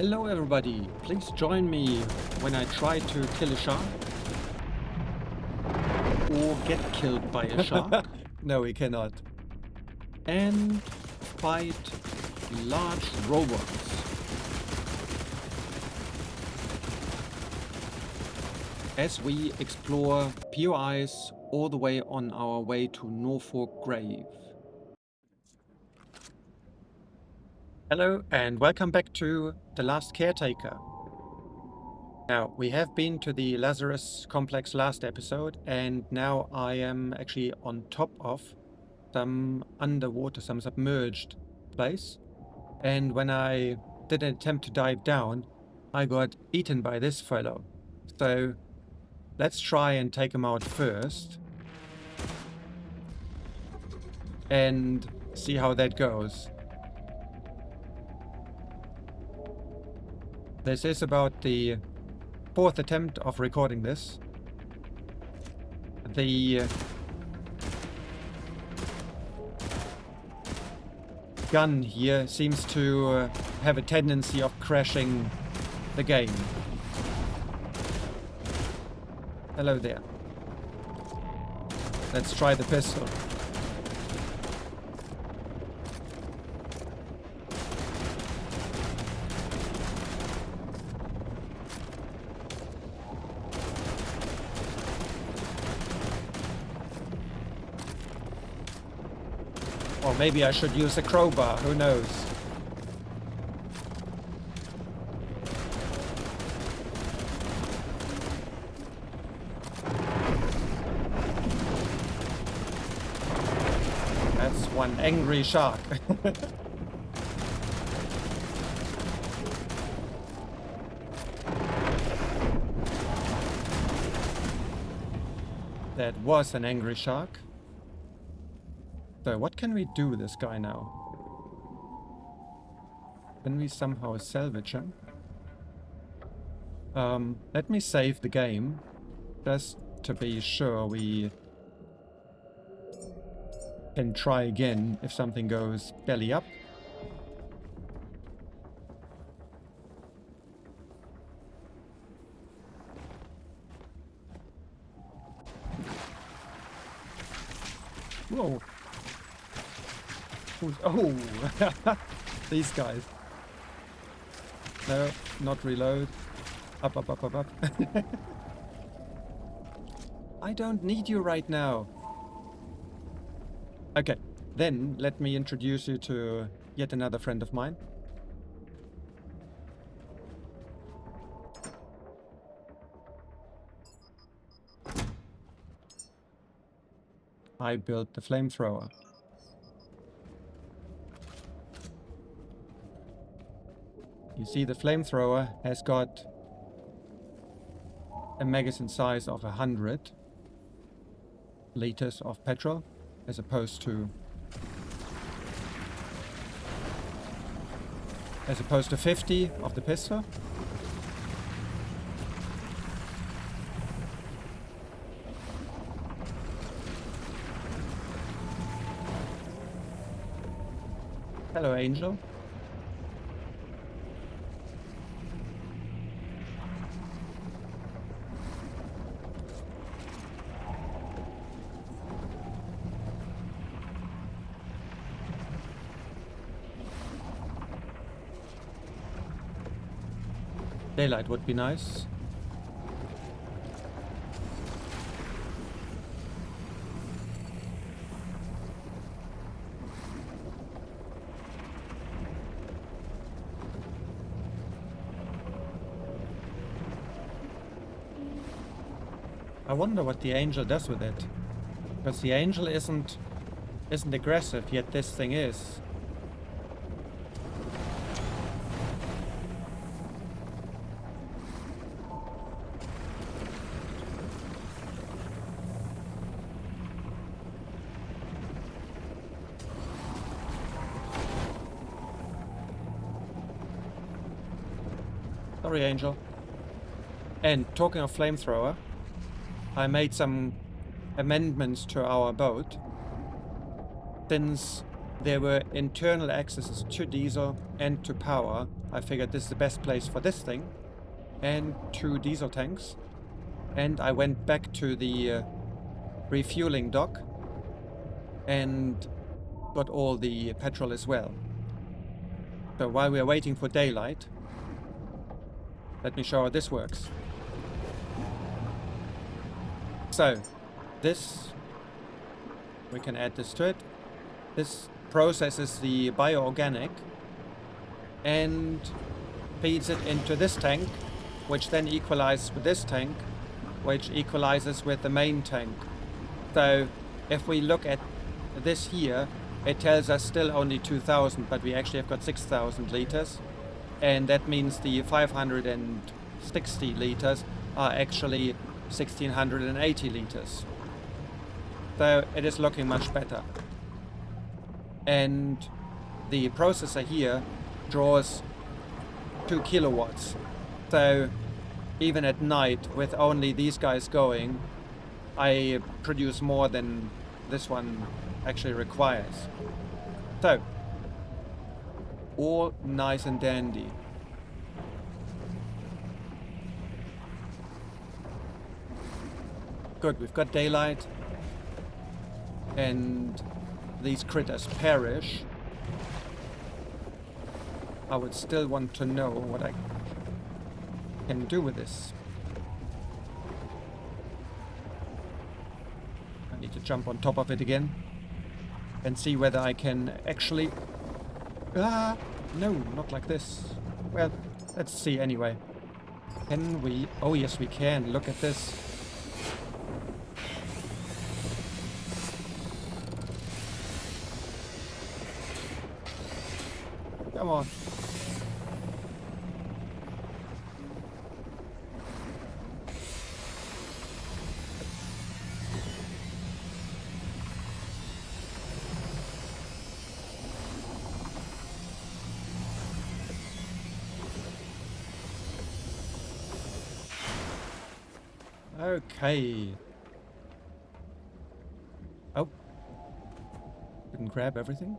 Hello everybody, please join me when I try to kill a shark or get killed by a shark No, we cannot. and fight large robots. As we explore POIs all the way on our way to Norfolk Grave. Hello and welcome back to The Last Caretaker. Now, we have been to the Lazarus complex last episode, and now I am actually on top of some underwater, some submerged place. And when I did an attempt to dive down, I got eaten by this fellow. So let's try and take him out first and see how that goes. This is about the fourth attempt of recording this. The gun here seems to have a tendency of crashing the game. Hello there. Let's try the pistol. Or maybe I should use a crowbar, who knows? That's one angry shark. That was an angry shark. So what can we do with this guy now? Can we somehow salvage him? Let me save the game, just to be sure we can try again if something goes belly up. Whoa. Oh, these guys. No, not reload. Up, up, up, up, up. I don't need you right now. Okay, then let me introduce you to yet another friend of mine. I built the flamethrower. You see, the flamethrower has got a magazine size of 100 liters of petrol, as opposed to 50 of the pistol. Hello, Angel. Daylight would be nice. I wonder what the Angel does with it. Because the Angel isn't aggressive, yet this thing is. Sorry, Angel. And talking of flamethrower, I made some amendments to our boat. Since there were internal accesses to diesel and to power. I figured this is the best place for this thing. And 2 diesel tanks. And I went back to the refueling dock and got all the petrol as well. So while we are waiting for daylight, let me show how this works. So this, we can add this to it. This processes the bioorganic and feeds it into this tank, which then equalizes with this tank, which equalizes with the main tank. So if we look at this here, it tells us still only 2,000, but we actually have got 6,000 liters. And that means the 560 liters are actually 1,680 liters. So it is looking much better. And the processor here draws 2 kilowatts. So even at night, with only these guys going, I produce more than this one actually requires. So, all nice and dandy. Good, we've got daylight. And these critters perish. I would still want to know what I can do with this. I need to jump on top of it again and see whether I can actually... Ah, no, not like this. Well, let's see anyway. Can we... Oh yes, we can. Look at this. Come on. Okay. Oh. Didn't grab everything.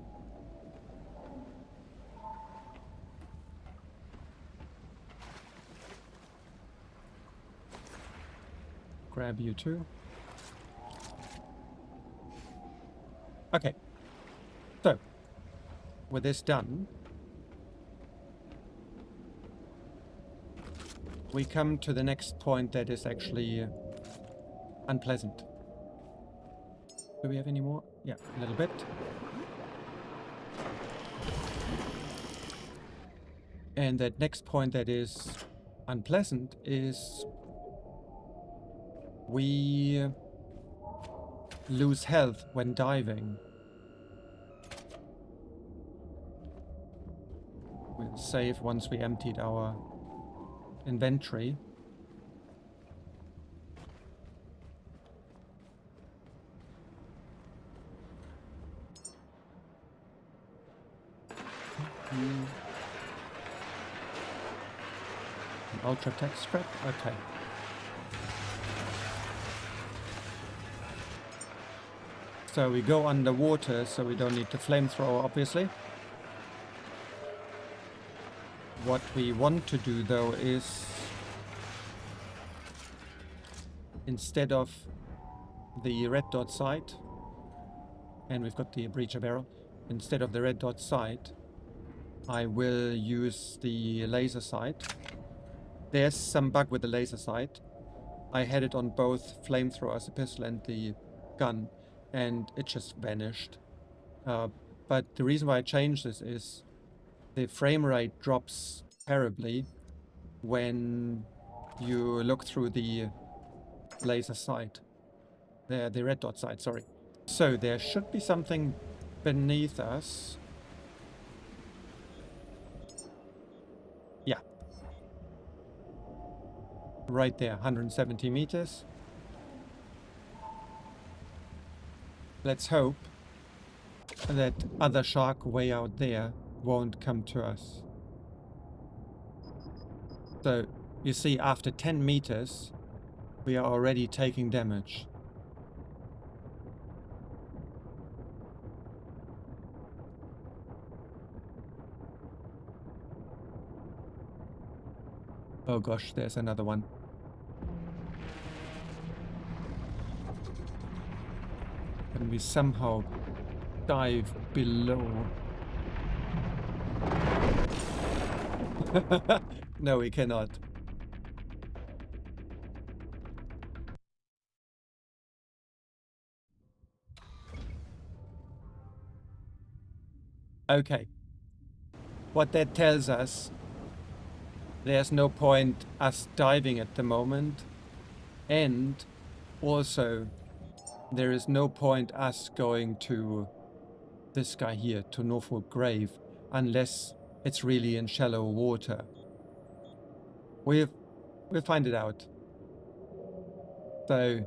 Grab you too. Okay. So, with this done, we come to the next point that is actually unpleasant. Do we have any more? Yeah, a little bit. And that next point that is unpleasant is we lose health when diving. We'll save once we emptied our inventory. An ultra tech scrap? Okay. So we go underwater, so we don't need the flamethrower, obviously. What we want to do, though, is instead of the red dot sight, and we've got the breacher barrel, instead of the red dot sight, I will use the laser sight. There's some bug with the laser sight. I had it on both flamethrowers, the pistol and the gun, and it just vanished. But the reason why I changed this is the frame rate drops terribly when you look through the laser sight. The red dot sight, sorry. So there should be something beneath us. Yeah. Right there, 170 meters. Let's hope that other shark way out there won't come to us. So, you see, after 10 meters, we are already taking damage. Oh gosh, there's another one. Can we somehow dive below? No, we cannot. Okay. What that tells us, there's no point us diving at the moment. And also, there is no point us going to this guy here, to Norfolk Grave, unless it's really in shallow water. We'll find it out. So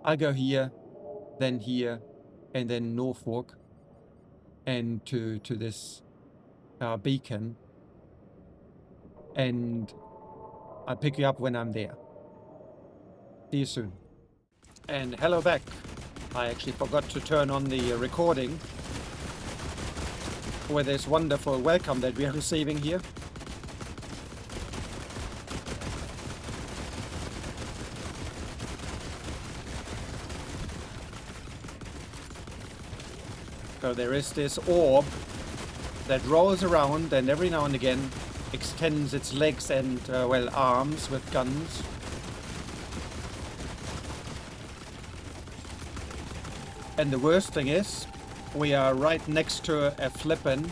I'll go here, and then Norfolk, and to this beacon, and I'll pick you up when I'm there. See you soon. And hello back. I actually forgot to turn on the recording for this wonderful welcome that we are receiving here. So there is this orb that rolls around and every now and again extends its legs and, well, arms with guns. And the worst thing is, we are right next to a flippin'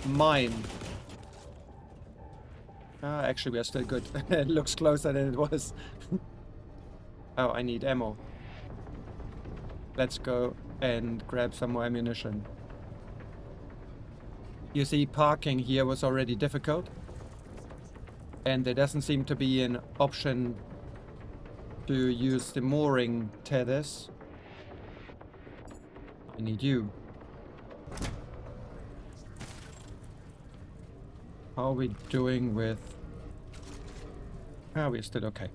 mine. Actually, we are still good. It looks closer than it was. Oh, I need ammo. Let's go and grab some more ammunition. You see, parking here was already difficult. And there doesn't seem to be an option to use the mooring tethers. I need you. How are we doing with... we're still okay.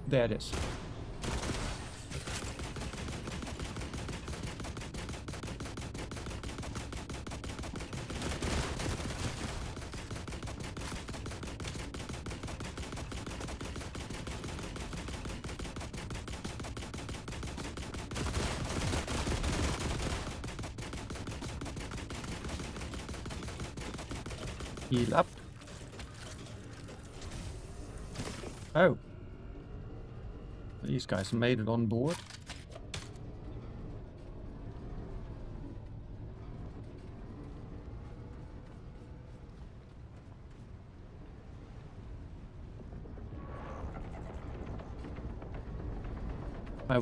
There it is. Heal up. Oh. These guys made it on board. I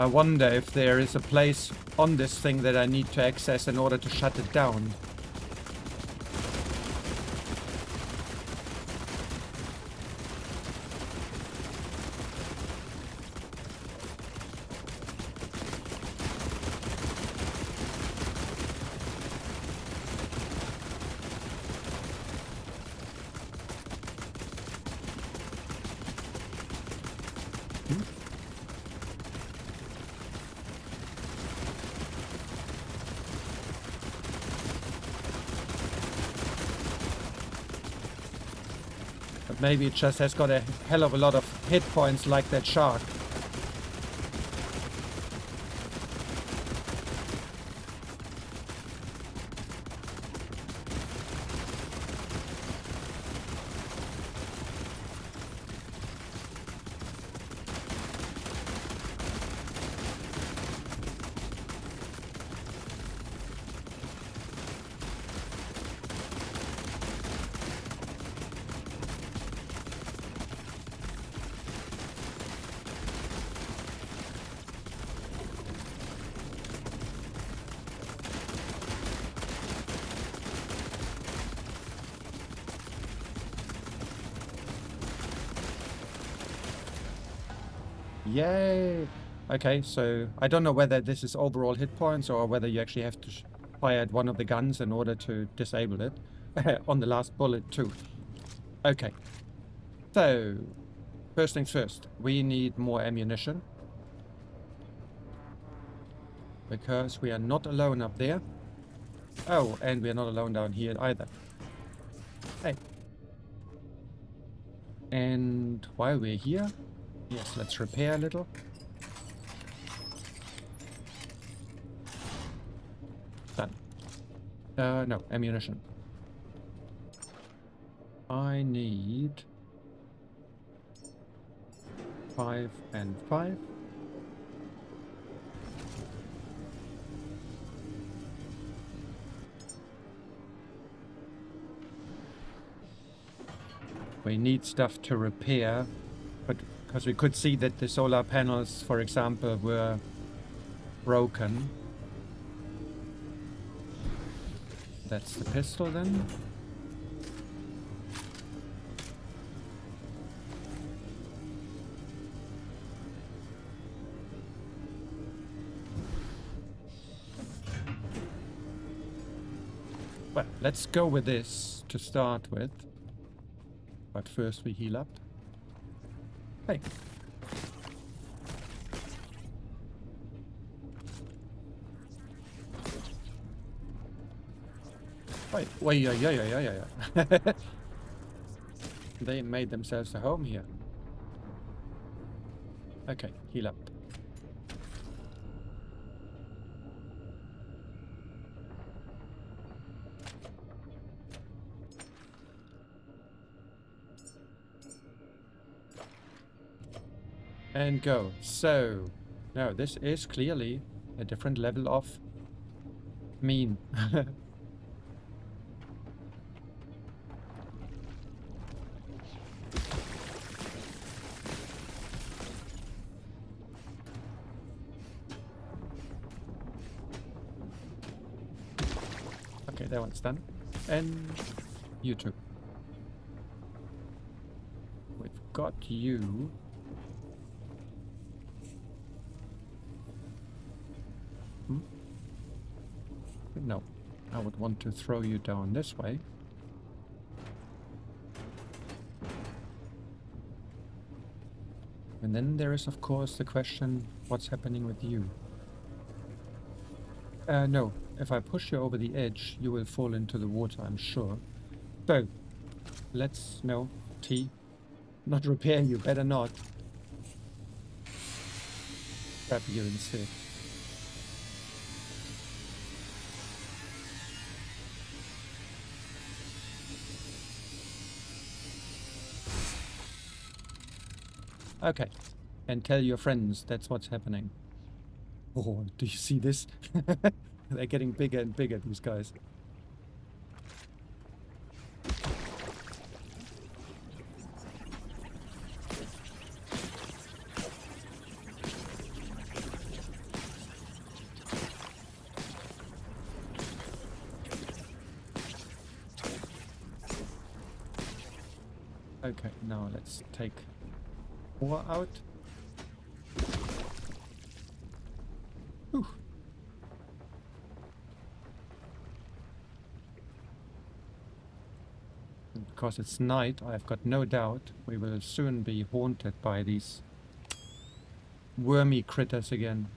wonder if there is a place on this thing that I need to access in order to shut it down. But maybe it just has got a hell of a lot of hit points like that shark. Yay! Okay, so I don't know whether this is overall hit points or whether you actually have to fired one of the guns in order to disable it on the last bullet too. Okay, so first things first, we need more ammunition because we are not alone up there. Oh, and we are not alone down here either. Hey. And while we're here, yes, let's repair a little. Done. No, ammunition. I need 5 and 5. We need stuff to repair, but because we could see that the solar panels, for example, were broken. That's the pistol then. Well, let's go with this to start with. But first we heal up. Hey. Wait, yeah. They made themselves a home here. Okay, heal up. And go. So, no, this is clearly a different level of mean. Okay, that one's done. And you too. We've got you. No, I would want to throw you down this way. And then there is, of course, the question, what's happening with you? No, if I push you over the edge, you will fall into the water, I'm sure. So, let's, no, T, not repair you, better not. Grab you instead. Okay, and tell your friends that's what's happening. Oh, do you see this? They're getting bigger and bigger, these guys. Okay, now let's take ore out. Whew. And because it's night, I've got no doubt we will soon be haunted by these wormy critters again.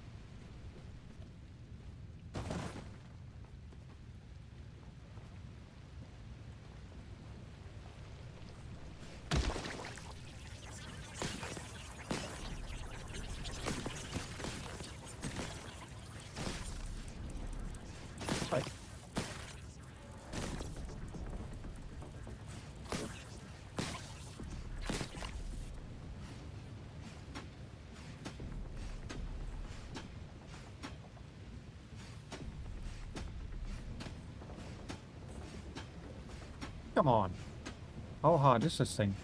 Come on. How hard is this thing?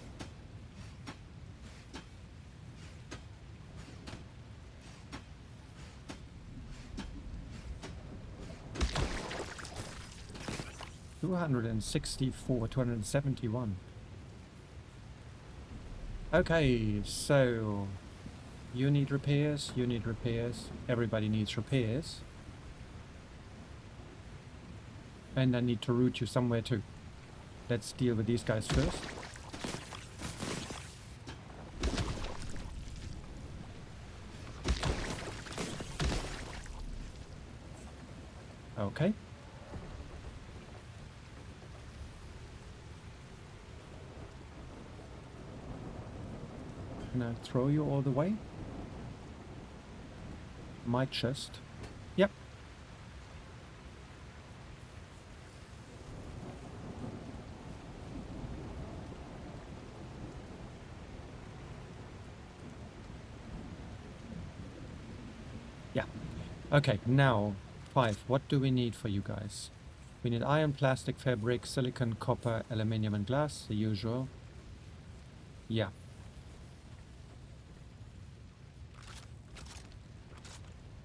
$264, 271. Okay, so you need repairs, everybody needs repairs. And I need to route you somewhere too. Let's deal with these guys first. Okay. Can I throw you all the way? Might just. Yep. Yeah. Okay, now 5. What do we need for you guys? We need iron, plastic, fabric, silicon, copper, aluminium, and glass, the usual. Yeah.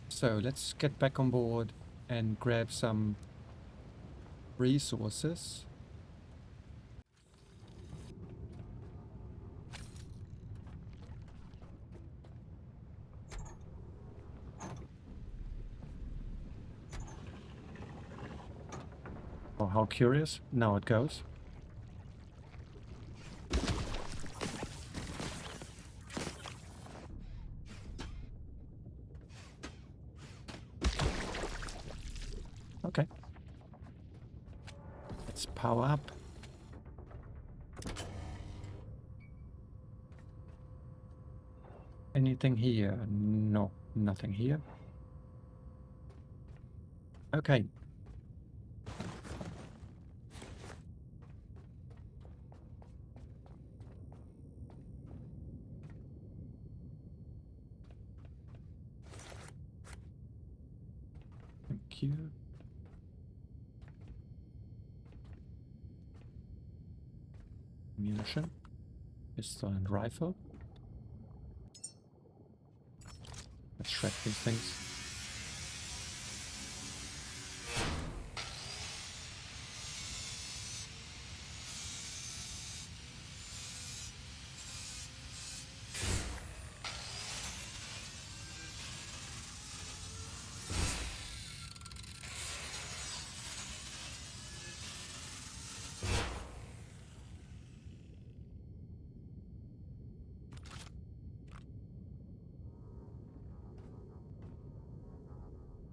So let's get back on board and grab some resources. Oh, how curious. Now it goes. Okay. Let's power up. Anything here? No, nothing here. Okay. Thank you. Ammunition. Pistol and rifle. Let's shred these things.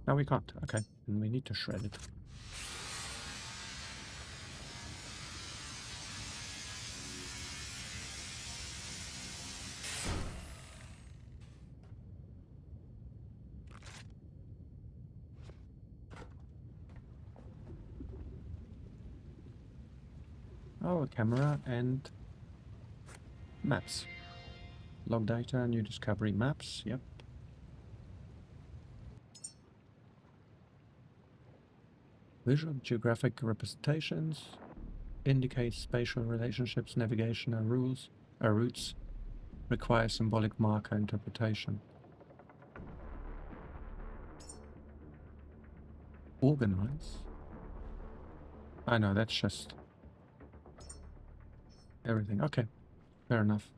No, we can't. Okay. And we need to shred it. Oh, a camera and maps. Log data, new discovery maps. Yep. Visual geographic representations indicate spatial relationships, navigation and routes, require symbolic marker interpretation. Organize? I know, that's just everything. Okay, fair enough.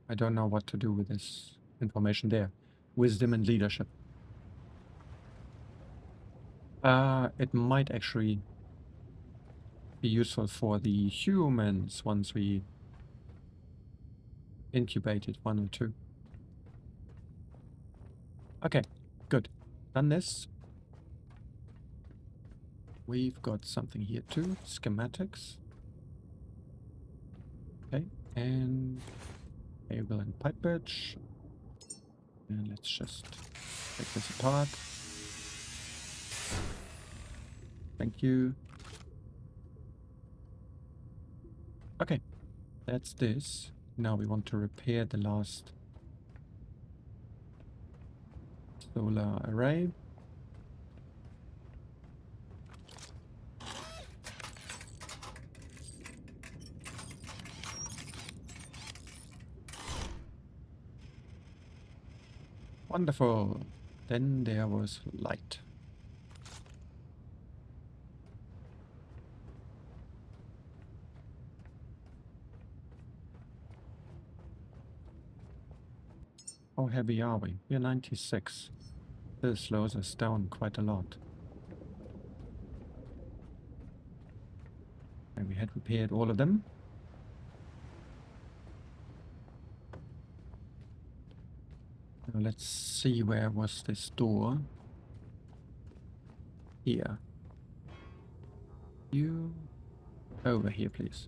I don't know what to do with this information there. Wisdom and leadership. It might actually be useful for the humans once we incubated 1 or 2. Okay, good. Done this. We've got something here too. Schematics. Okay, and cable and pipe bridge. And let's just take this apart. Thank you. Okay, that's this. Now we want to repair the last solar array. Wonderful. Then there was light. How heavy are we? We're 96. This slows us down quite a lot. And we had repaired all of them. Now let's see, where was this door? Here. You over here, please.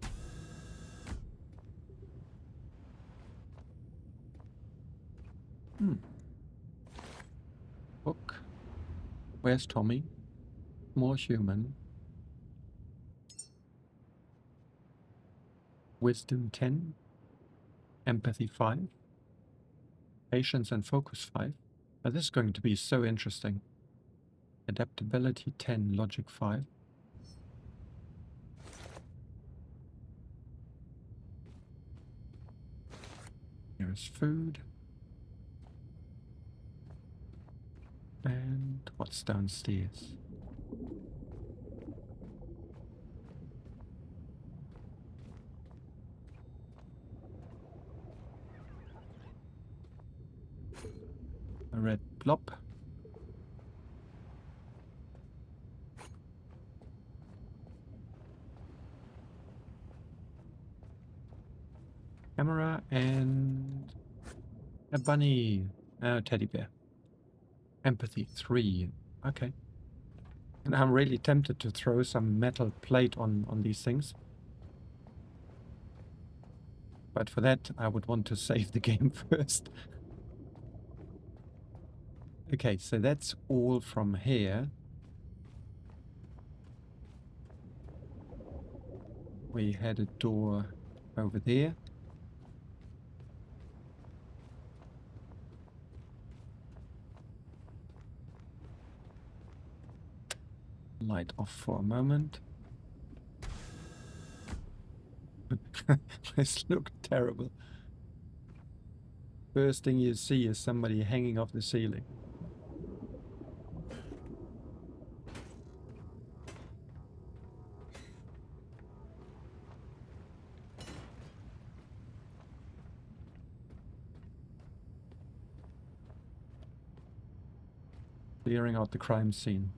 Book. Where's Tommy? More human. Wisdom 10. Empathy 5. Patience and focus 5. Now this is going to be so interesting. Adaptability 10. Logic 5. Here is food. And what's downstairs? A red blob. Camera and a bunny. Teddy bear. Empathy 3. Okay. And I'm really tempted to throw some metal plate on these things. But for that, I would want to save the game first. Okay, so that's all from here. We had a door over there. Light off for a moment. This looked terrible. First thing you see is somebody hanging off the ceiling. Clearing out the crime scene.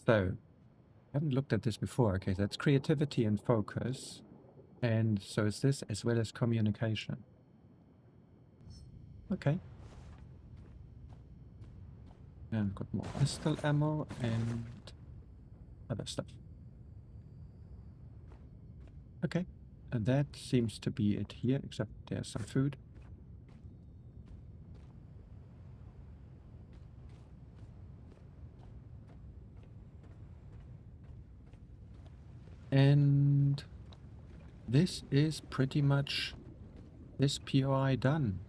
So, I haven't looked at this before. Okay, that's creativity and focus. And so is this, as well as communication. Okay. And got more pistol ammo and other stuff. Okay. And that seems to be it here, except there's some food. And this is pretty much this POI done.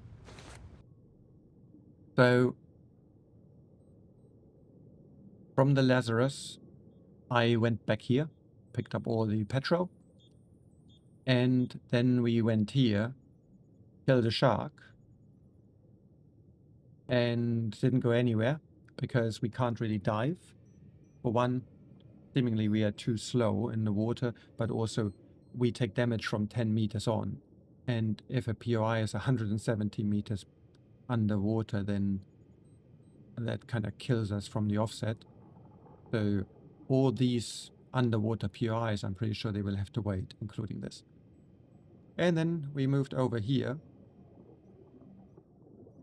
So from the Lazarus, I went back here, picked up all the petrol, and then we went here, killed a shark, and didn't go anywhere because we can't really dive. For one, seemingly we are too slow in the water, but also we take damage from 10 meters on. And if a POI is 170 meters underwater, then that kind of kills us from the offset. So all these underwater POIs, I'm pretty sure they will have to wait, including this. And then we moved over here.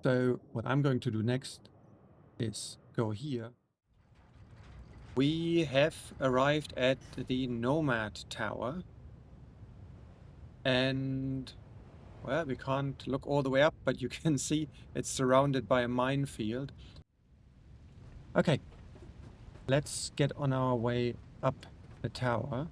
So what I'm going to do next is go here. We have arrived at the Nomad Tower. And, well, we can't look all the way up, but you can see it's surrounded by a minefield. Okay, let's get on our way up the tower.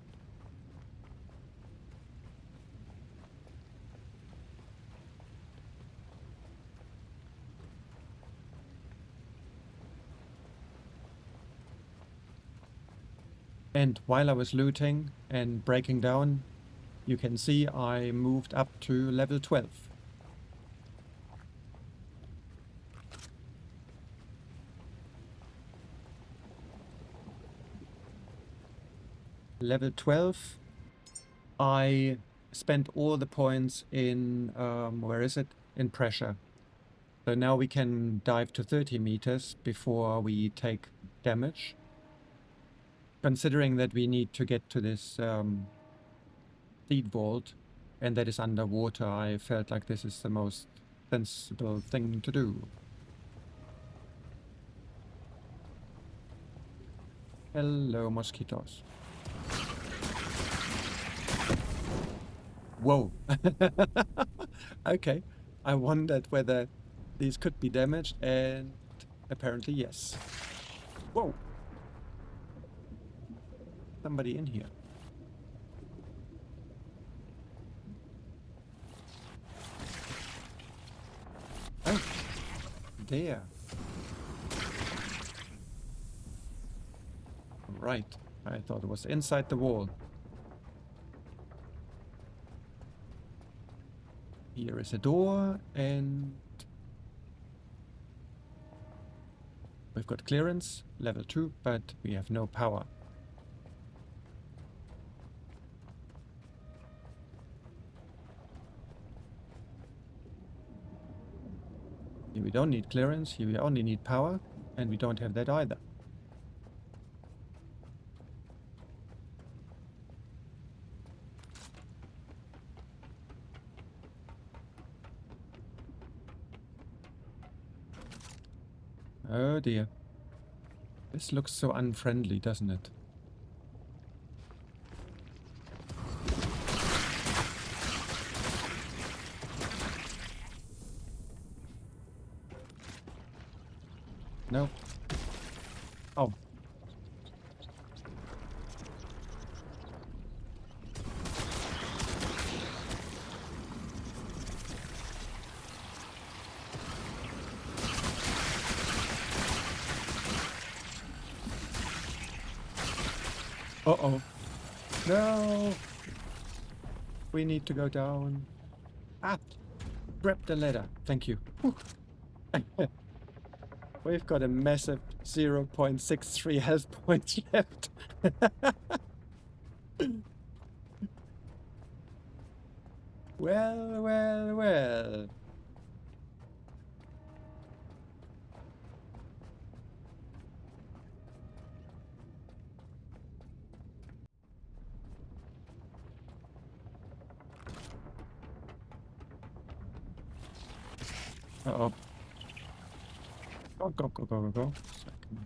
And while I was looting and breaking down, you can see I moved up to level 12. Level 12, I spent all the points in, where is it? In pressure. So now we can dive to 30 meters before we take damage. Considering that we need to get to this seed vault and that is underwater, I felt like this is the most sensible thing to do. Hello, mosquitoes. Whoa. Okay. I wondered whether these could be damaged, and apparently yes. Whoa. Somebody in here. Oh, there. Right. I thought it was inside the wall. Here is a door, and we've got clearance, level 2, but we have no power. Here we don't need clearance, here we only need power, and we don't have that either. Oh dear. This looks so unfriendly, doesn't it? No. Oh. Uh-oh. No! We need to go down. Ah! Grab the ladder. Thank you. We've got a massive 0.63 health points left. Well, well, well. Uh-oh. Go, go, go, go, go, go. Second.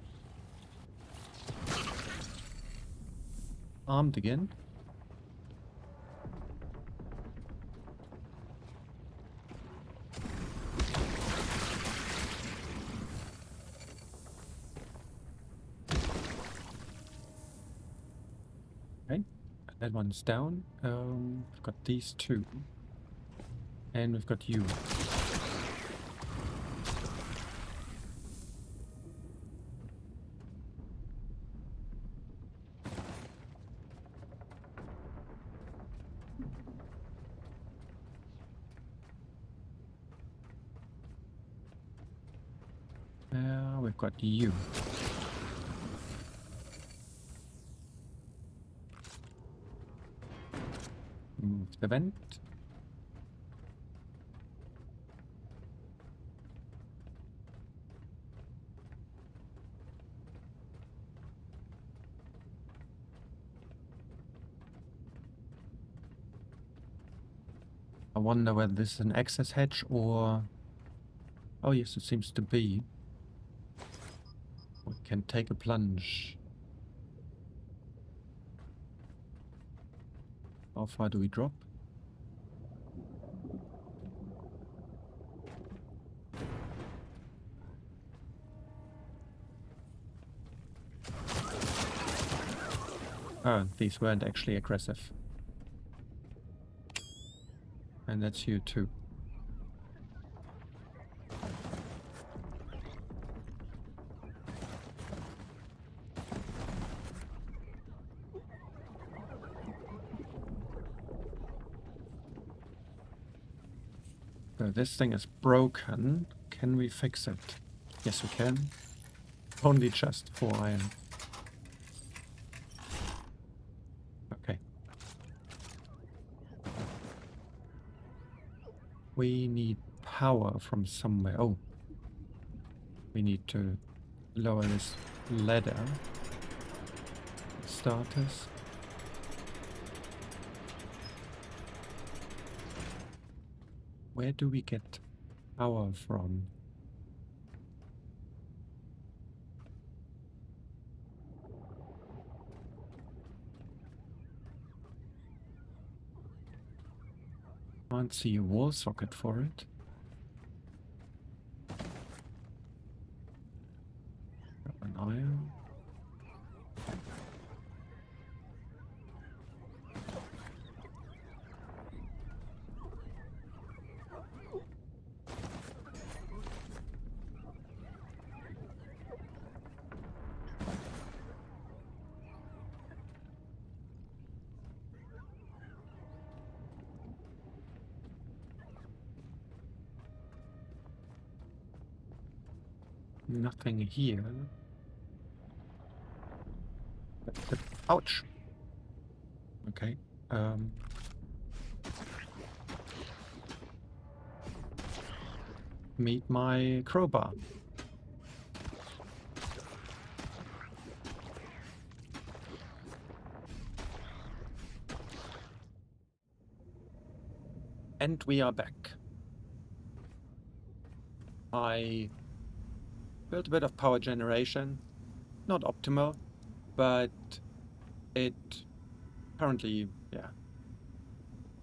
Armed again. Okay, that one's down. We've got these two. And we've got you. We've got you. Move the vent. I wonder whether this is an access hatch or... Oh yes, it seems to be. We can take a plunge. How far do we drop? Oh, these weren't actually aggressive. And that's you too. So this thing is broken. Can we fix it? Yes, we can. Only just 4 iron. Okay. We need power from somewhere. Oh. We need to lower this ladder. starters. Where do we get power from? Can't see a wall socket for it. An iron. Nothing here. Ouch. Okay. Meet my crowbar. And we are back. I built a bit of power generation. Not optimal, but it currently,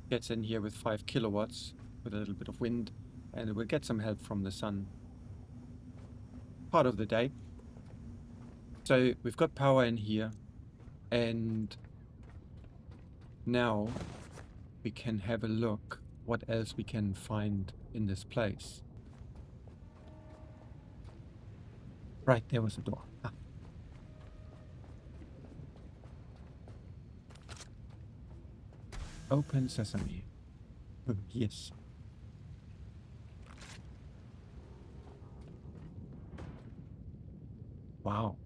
gets in here with 5 kilowatts with a little bit of wind, and it will get some help from the sun part of the day. So we've got power in here, and now we can have a look what else we can find in this place. Right, there was a door. Ah. Open sesame. Yes. Wow.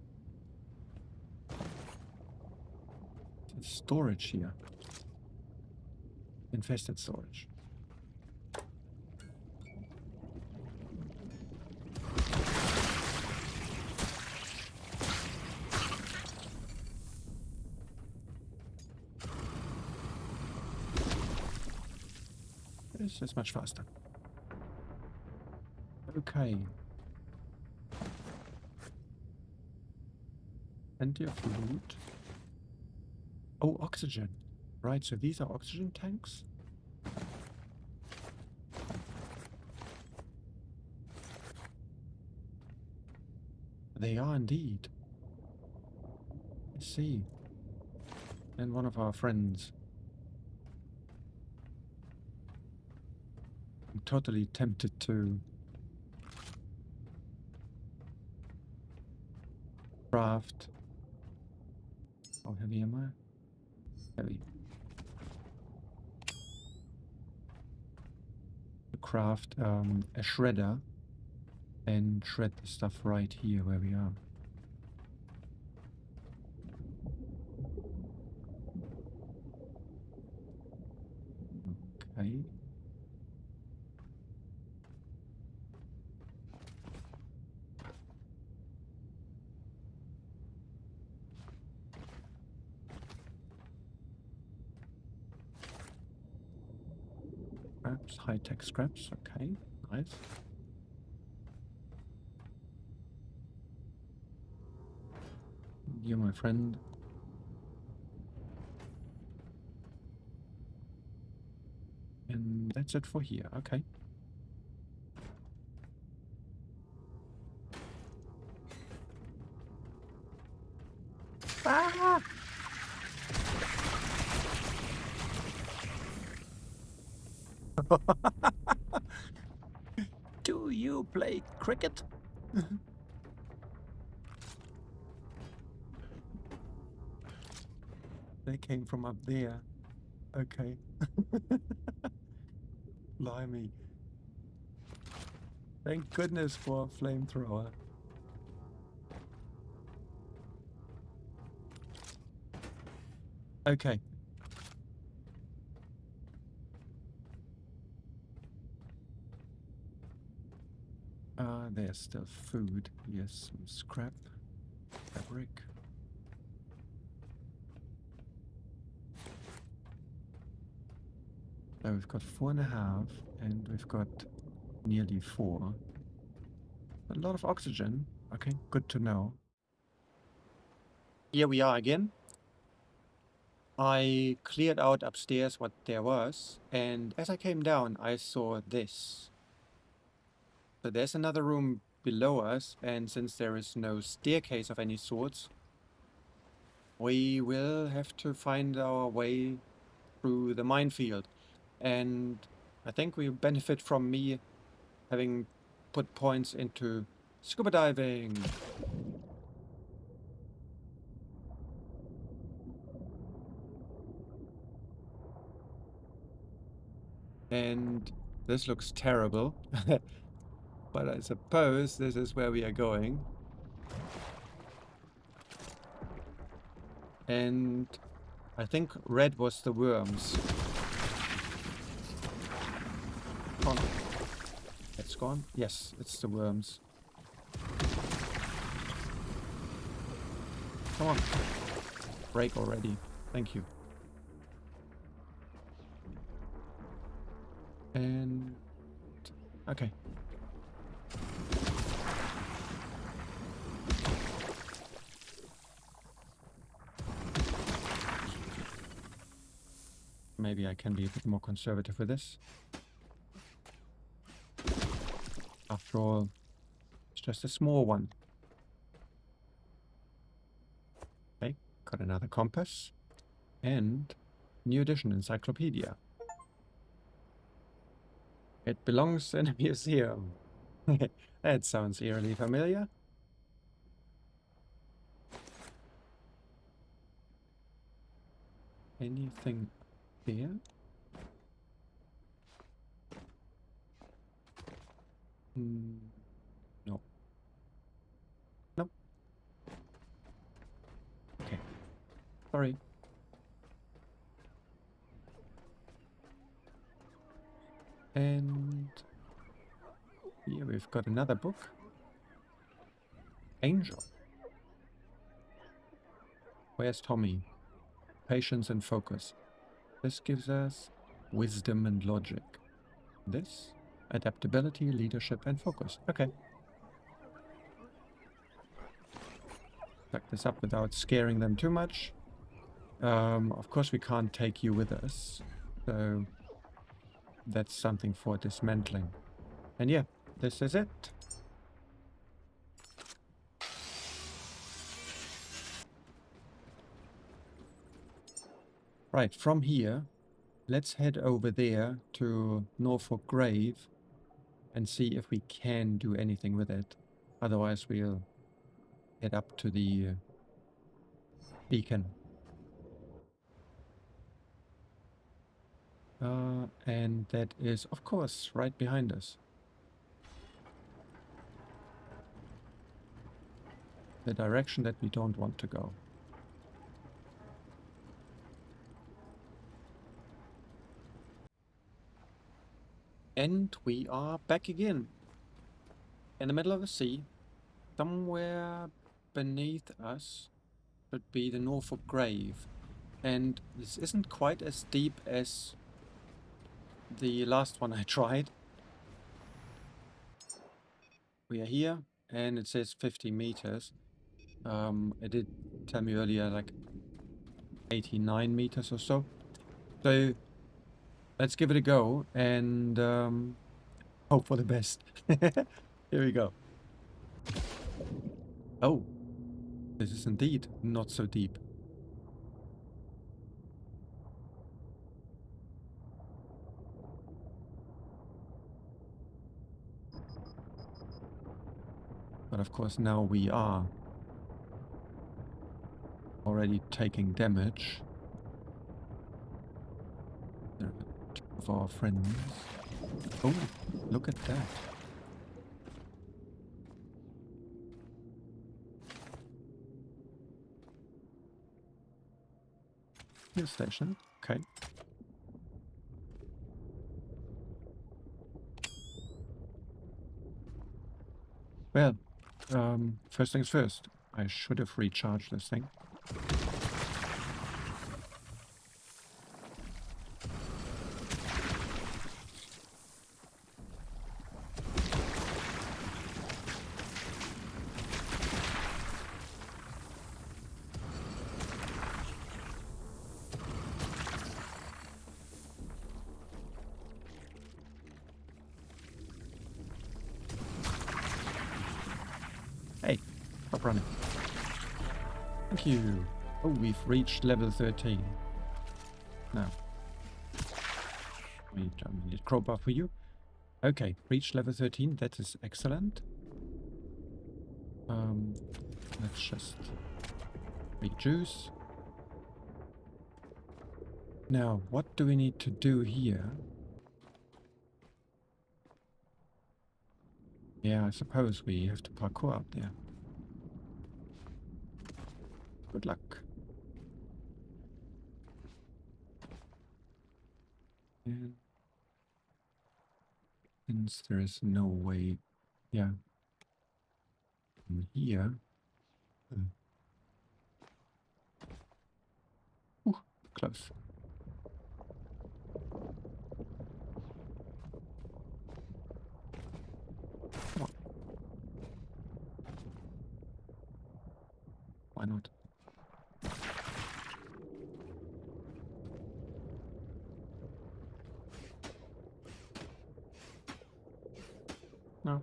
There's storage here. Infested storage. This is much faster. Okay. Plenty of loot. Oh, oxygen. Right, so these are oxygen tanks? They are indeed. Let's see. And one of our friends. I'm totally tempted to craft. How heavy am I? Heavy. To craft a shredder and shred the stuff right here where we are. Okay. Scraps, high-tech scraps, okay, nice. You, my friend. And that's it for here, okay. Ah! Do you play cricket? They came from up there. Okay. Blimey. Thank goodness for a flamethrower. Okay. There's still food. Yes, some scrap, fabric. So we've got 4.5 and we've got nearly 4. A lot of oxygen. Okay, good to know. Here we are again. I cleared out upstairs what there was, and as I came down, I saw this. So there's another room below us, and since there is no staircase of any sorts, we will have to find our way through the minefield. And I think we benefit from me having put points into scuba diving. And this looks terrible, but I suppose this is where we are going. And I think red was the worms. Oh no. It's gone? Yes, it's the worms. Come on. Break already. Thank you. And... okay. Maybe I can be a bit more conservative with this. After all, it's just a small one. Okay, got another compass. And new edition encyclopedia. It belongs in a museum. That sounds eerily familiar. Anything here? No. Nope. Okay. Sorry. And here we've got another book. Angel. Where's Tommy? Patience and focus. This gives us wisdom and logic. This, adaptability, leadership, and focus. Okay. Back this up without scaring them too much. Of course we can't take you with us. So that's something for dismantling. And yeah, this is it. Right, from here, let's head over there to Norfolk Grave and see if we can do anything with it. Otherwise, we'll head up to the beacon. And that is, of course, right behind us. The direction that we don't want to go. And we are back again. In the middle of the sea, somewhere beneath us should be the Norfolk Grave. And this isn't quite as deep as the last one I tried. We are here, and it says 50 meters. It did tell me earlier like 89 meters or so. So let's give it a go and hope for the best. Here we go. Oh, this is indeed not so deep. But of course now we are already taking damage. There are two of our friends. Oh, look at that. Fuel station, okay. Well, first things first. I should have recharged this thing. stop running. Thank you. Oh, we've reached level 13. Now. We need crowbar for you. Okay, reached level 13. That is excellent. Let's just rejuice. Now, what do we need to do here? Yeah, I suppose we have to parkour up there. Good luck. And since there is no way, yeah, from here. Ooh, close. Come on. Why not? No.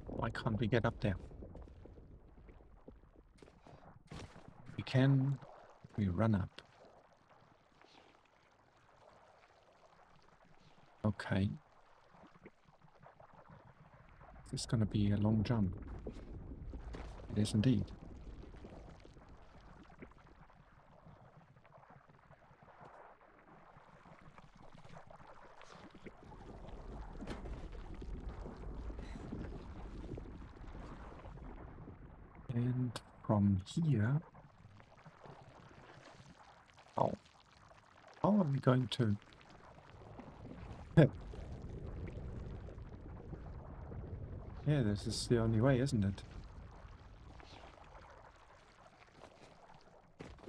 Why can't we get up there? We can. We run up. Okay. This is gonna be a long jump. It is indeed. And from here... Oh. How are we going to... Yeah, this is the only way, isn't it?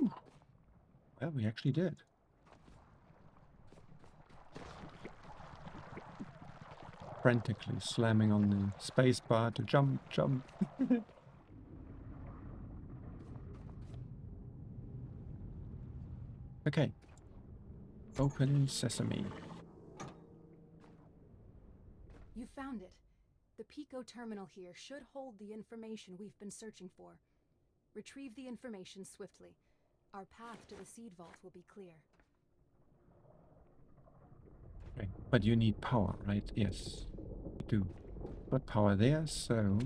Ooh. Well, we actually did. Frantically slamming on the space bar to jump. Okay. Open sesame. You found it. The Pico terminal here should hold the information we've been searching for. Retrieve the information swiftly. Our path to the seed vault will be clear. Okay. But you need power, right? Yes. We do. Got power there, so...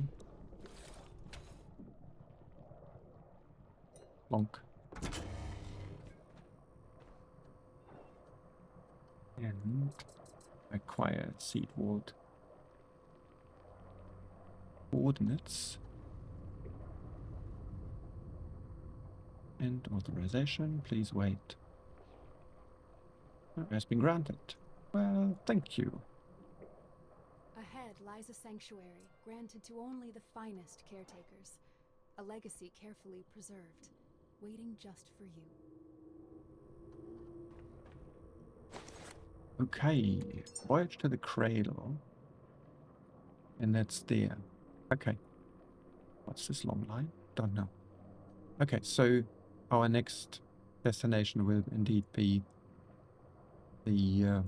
Bonk. And acquire seed vault. Coordinates. And authorization. Please wait. Oh, has been granted. Well, thank you. Ahead lies a sanctuary granted to only the finest caretakers. A legacy carefully preserved, waiting just for you. Okay, voyage to the cradle. And that's there. Okay. What's this long line? Don't know. Okay, so our next destination will indeed be the...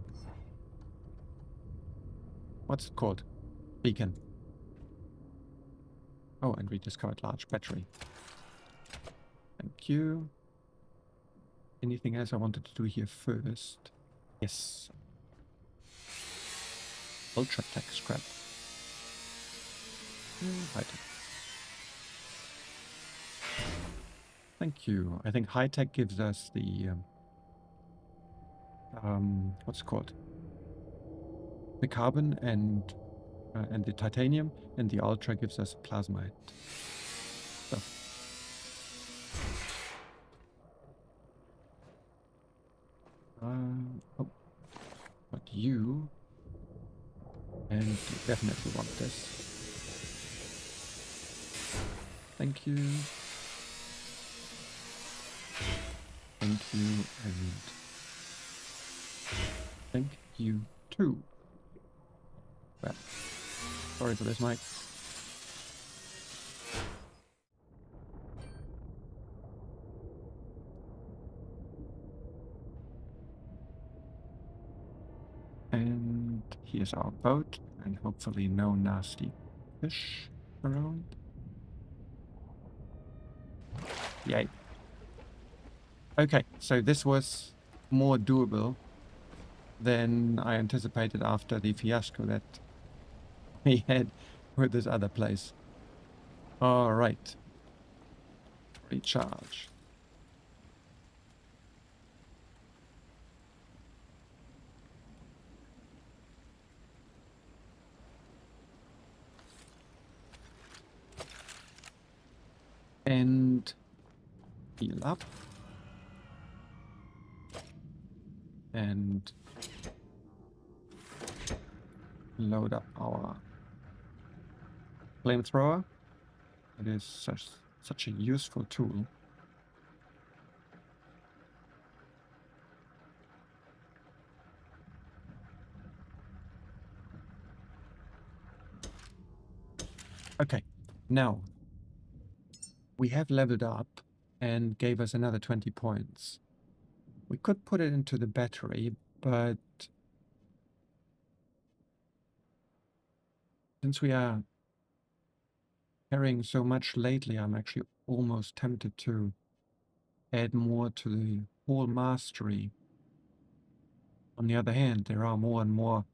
what's it called? Beacon. Oh, and we discovered large battery. Thank you. Anything else I wanted to do here first? Yes. Ultra tech scrap. High tech. Thank you. I think high tech gives us the what's it called? The carbon and the titanium, and the ultra gives us plasmite stuff. Oh, but you and you definitely want this. Thank you. Thank you, and thank you too. Well, sorry for this, Mike. And Here's our boat, and hopefully no nasty fish around. Yay. Okay, so this was more doable than I anticipated after the fiasco that we had with this other place. Alright. Recharge. And heal up. And load up our flamethrower. It is such a useful tool. Okay, now we have leveled up and gave us another 20 points. We could put it into the battery, but since we are carrying so much lately, I'm actually almost tempted to add more to the whole mastery. On the other hand, there are more and more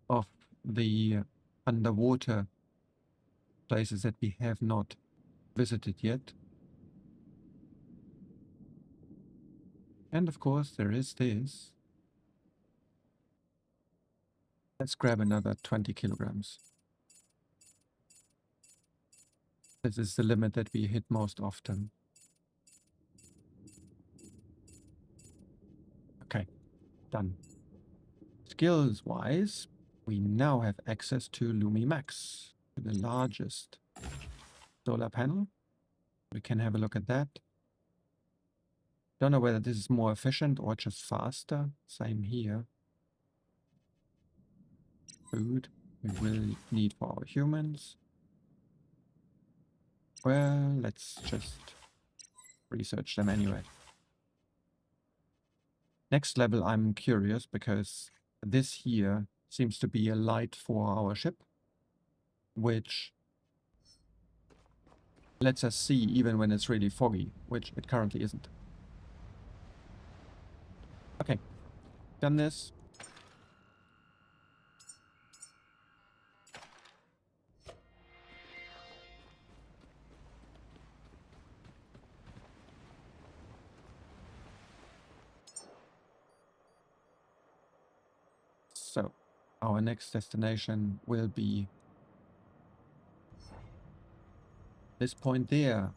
of the underwater places that we have not visited yet. And of course, there is this. Let's grab another 20 kilograms. This is the limit that we hit most often. Okay, done. Skills-wise, we now have access to Lumi Max, the largest solar panel. We can have a look at that. Don't know whether this is more efficient or just faster. Same here. Food we will need for our humans. Well, let's just research them anyway. Next level, I'm curious because this here seems to be a light for our ship, which lets us see even when it's really foggy, which it currently isn't. Okay, done this. So, our next destination will be this point there.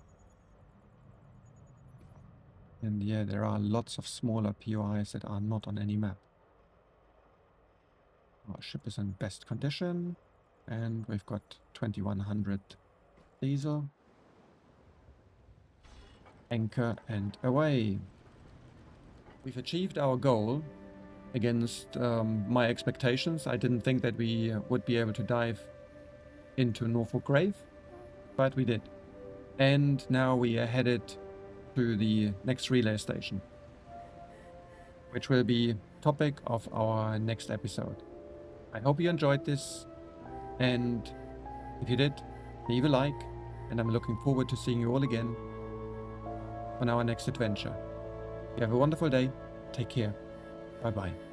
And yeah, there are lots of smaller POIs that are not on any map. Our ship is in best condition, and we've got 2100 diesel. Anchor and away. We've achieved our goal against my expectations. I didn't think that we would be able to dive into Norfolk Grave, but we did. And now we are headed to the next relay station, which will be topic of our next episode. I hope you enjoyed this, and if you did, leave a like, and I'm looking forward to seeing you all again on our next adventure. You have a wonderful day. Take care. Bye-bye.